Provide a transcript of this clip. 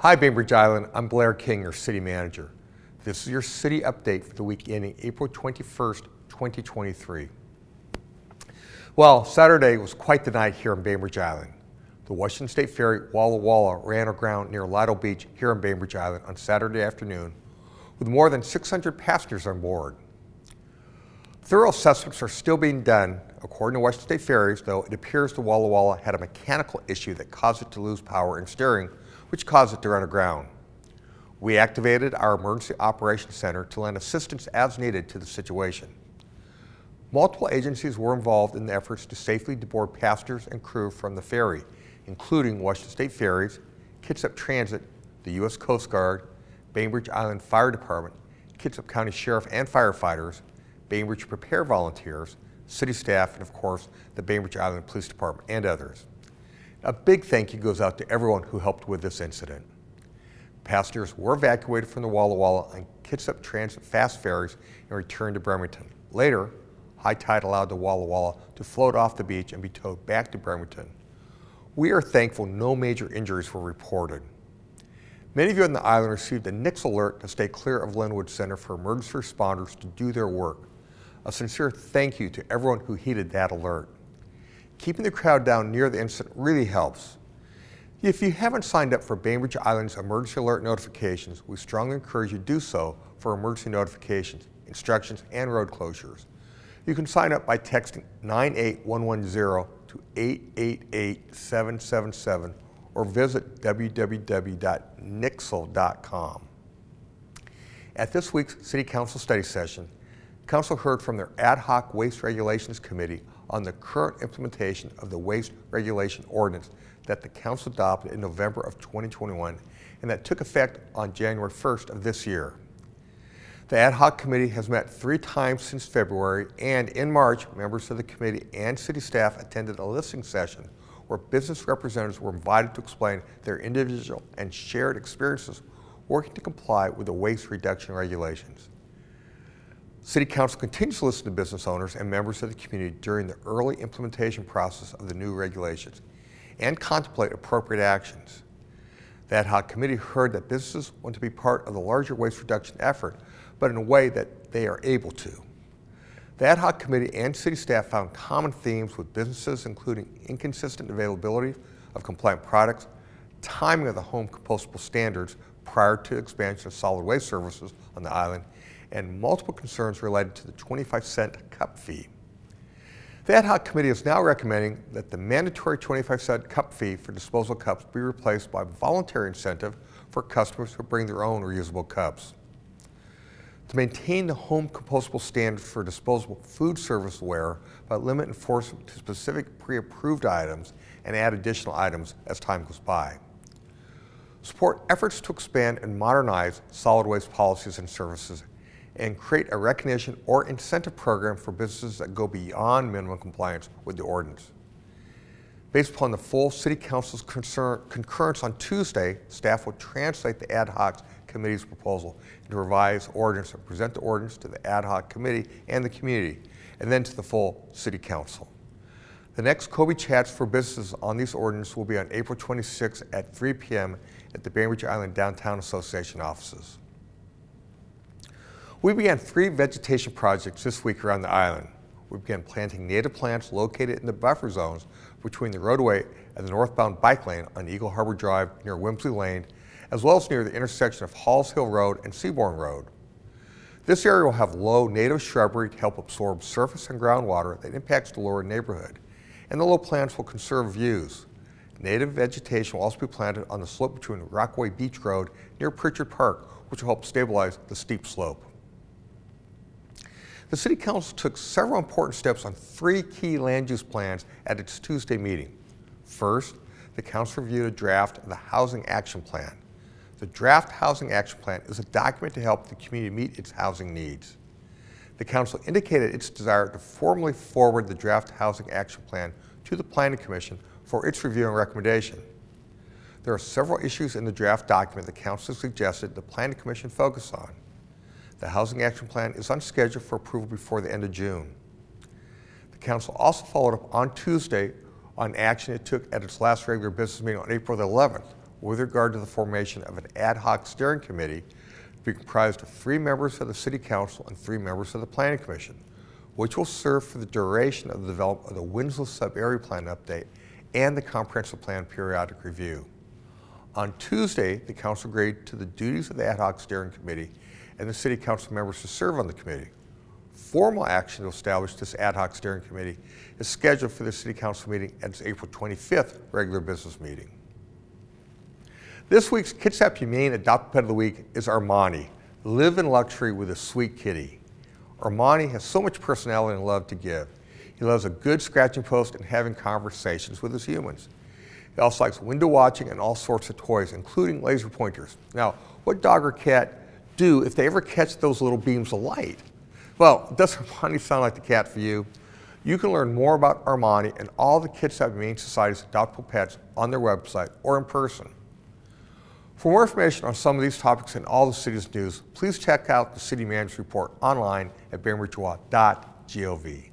Hi Bainbridge Island, I'm Blair King, your city manager. This is your city update for the week ending April 21st, 2023. Well, Saturday was quite the night here on Bainbridge Island. The Washington State Ferry Walla Walla ran aground near Lido Beach here on Bainbridge Island on Saturday afternoon with more than 600 passengers on board. Thorough assessments are still being done. According to Washington State Ferries, though, it appears the Walla Walla had a mechanical issue that caused it to lose power and steering, which caused it to run aground. We activated our Emergency Operations Center to lend assistance as needed to the situation. Multiple agencies were involved in the efforts to safely deboard passengers and crew from the ferry, including Washington State Ferries, Kitsap Transit, the U.S. Coast Guard, Bainbridge Island Fire Department, Kitsap County Sheriff and firefighters, Bainbridge Prepare volunteers, city staff, and of course, the Bainbridge Island Police Department and others. A big thank you goes out to everyone who helped with this incident. Passengers were evacuated from the Walla Walla and Kitsap Transit fast ferries and returned to Bremerton. Later, high tide allowed the Walla Walla to float off the beach and be towed back to Bremerton. We are thankful no major injuries were reported. Many of you on the island received a NICS alert to stay clear of Linwood Center for emergency responders to do their work. A sincere thank you to everyone who heeded that alert. Keeping the crowd down near the incident really helps. If you haven't signed up for Bainbridge Island's emergency alert notifications, we strongly encourage you to do so for emergency notifications, instructions, and road closures. You can sign up by texting 98110 to 888-777 or visit www.nixle.com. At this week's City Council study session, Council heard from their Ad-Hoc Waste Regulations Committee on the current implementation of the Waste Regulation Ordinance that the Council adopted in November of 2021 and that took effect on January 1st of this year. The Ad-Hoc Committee has met 3 times since February, and in March, members of the committee and city staff attended a listening session where business representatives were invited to explain their individual and shared experiences working to comply with the waste reduction regulations. City Council continues to listen to business owners and members of the community during the early implementation process of the new regulations and contemplate appropriate actions. The Ad-Hoc Committee heard that businesses want to be part of the larger waste reduction effort, but in a way that they are able to. The Ad-Hoc Committee and city staff found common themes with businesses, including inconsistent availability of compliant products, timing of the home compostable standards prior to expansion of solid waste services on the island, and multiple concerns related to the 25-cent cup fee. The Ad-Hoc Committee is now recommending that the mandatory 25-cent cup fee for disposal cups be replaced by a voluntary incentive for customers who bring their own reusable cups. To maintain the home compostable standards for disposable food serviceware, but limit enforcement to specific pre-approved items and add additional items as time goes by. Support efforts to expand and modernize solid waste policies and services and create a recognition or incentive program for businesses that go beyond minimum compliance with the ordinance. Based upon the full City Council's concurrence on Tuesday, staff will translate the Ad-Hoc Committee's proposal into revised ordinance and present the ordinance to the Ad-Hoc Committee and the community, and then to the full City Council. The next Kobe Chats for businesses on these ordinances will be on April 26 at 3 p.m. at the Bainbridge Island Downtown Association offices. We began 3 vegetation projects this week around the island. We began planting native plants located in the buffer zones between the roadway and the northbound bike lane on Eagle Harbor Drive near Wimsley Lane, as well as near the intersection of Halls Hill Road and Seabourn Road. This area will have low native shrubbery to help absorb surface and groundwater that impacts the lower neighborhood, and the low plants will conserve views. Native vegetation will also be planted on the slope between Rockaway Beach Road near Pritchard Park, which will help stabilize the steep slope. The City Council took several important steps on 3 key land use plans at its Tuesday meeting. First, the Council reviewed a draft of the Housing Action Plan. The draft Housing Action Plan is a document to help the community meet its housing needs. The Council indicated its desire to formally forward the draft Housing Action Plan to the Planning Commission for its review and recommendation. There are several issues in the draft document the Council suggested the Planning Commission focus on. The Housing Action Plan is on schedule for approval before the end of June. The Council also followed up on Tuesday on action it took at its last regular business meeting on April the 11th, with regard to the formation of an ad hoc steering committee to be comprised of 3 members of the City Council and 3 members of the Planning Commission, which will serve for the duration of the development of the Winslow Subarea Plan update and the Comprehensive Plan periodic review. On Tuesday, the Council agreed to the duties of the Ad Hoc Steering Committee and the City Council members to serve on the committee. Formal action to establish this Ad Hoc Steering Committee is scheduled for the City Council meeting at its April 25th regular business meeting. This week's Kitsap Humane Adoptable Pet of the Week is Armani, live in luxury with a sweet kitty. Armani has so much personality and love to give. He loves a good scratching post and having conversations with his humans. He also likes window watching and all sorts of toys, including laser pointers. Now, what dog or cat do if they ever catch those little beams of light? Well, does Armani sound like the cat for you? You can learn more about Armani and all the Kitsap Humane Society's adoptable pets on their website or in person. For more information on some of these topics and all the city's news, please check out the City Manager's Report online at bainbridge.gov.